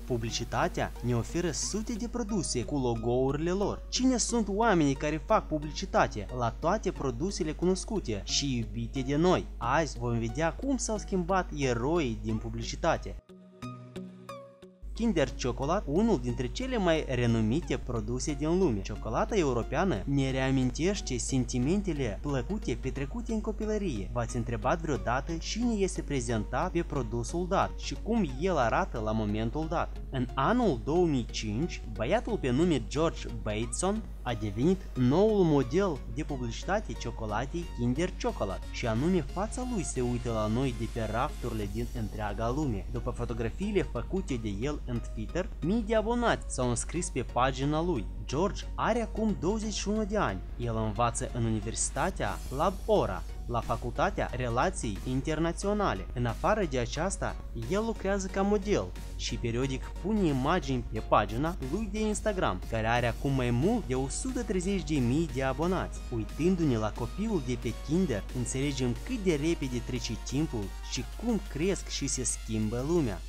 Publicitatea ne oferă sute de produse cu logourile lor. Cine sunt oamenii care fac publicitate la toate produsele cunoscute și iubite de noi? Azi vom vedea cum s-au schimbat eroii din publicitate. Kinder Chocolate, unul dintre cele mai renumite produse din lume. Ciocolata europeană ne reamintește sentimentele plăcute petrecute în copilărie. V-ați întrebat vreodată cine este prezentat pe produsul dat și cum el arată la momentul dat? În anul 2005, băiatul pe nume George Bateson a devenit noul model de publicitate ciocolatei Kinder Chocolate și anume fața lui se uită la noi de pe rafturile din întreaga lume. După fotografiile făcute de el în Twitter, mii de abonați s-au înscris pe pagina lui. George are acum 21 de ani. El învață în Universitatea Labora, la Facultatea Relații Internaționale. În afară de aceasta, el lucrează ca model și periodic pune imagini pe pagina lui de Instagram, care are acum mai mult de 130.000 de abonați. Uitându-ne la copilul de pe Kinder, înțelegem cât de repede trece timpul și cum cresc și se schimbă lumea.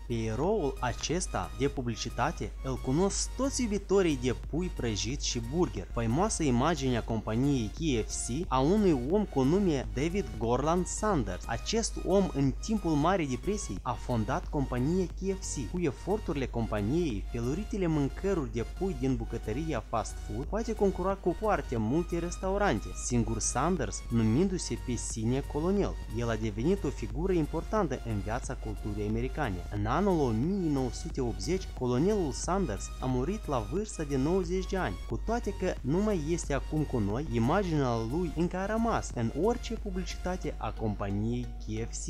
Pe eroul acesta de publicitate îl cunosc toți iubitorii de pui prăjit și burger. Faimoasă imagine a companiei KFC a unui om cu nume David Gorland Sanders. Acest om în timpul Marii Depresii a fondat compania KFC. Cu eforturile companiei, feluritele mâncăruri de pui din bucătăria fast food poate concura cu foarte multe restaurante, singur Sanders numindu-se pe sine colonel. El a devenit o figură importantă în viața culturii americane. În anul 1980, colonelul Sanders a murit la vârsta de 90 de ani. Cu toate că nu mai este acum cu noi, imaginea lui încă a rămas în orice publicitate a companiei KFC.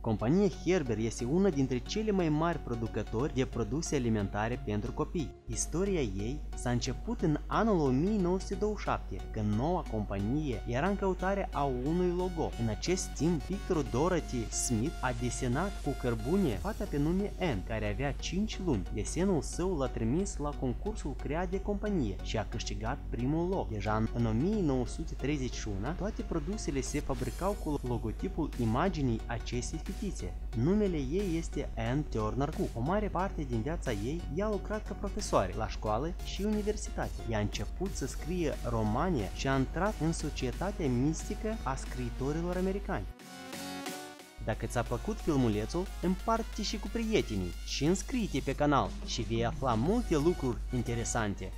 Compania Gerber este una dintre cele mai mari producători de produse alimentare pentru copii. Istoria ei s-a început în anul 1927, când noua companie era în căutarea a unui logo. În acest timp, pictorul Dorothy Smith a desenat cu cărbune fata pe nume Anne, care avea 5 luni. Desenul său l-a trimis la concursul creat de companie și a câștigat primul loc. Deja în 1931, toate produsele se fabricau cu logotipul imaginii acestei fetițe. Numele ei este Anne Turner Cook. O mare parte din viața ei ea a lucrat ca profesoară la școală și universitate. Ea a început să scrie romane și a intrat în societatea mistică a scriitorilor americani. Dacă ți-a plăcut filmulețul, împarte-te și cu prietenii și înscrie-te pe canal și vei afla multe lucruri interesante.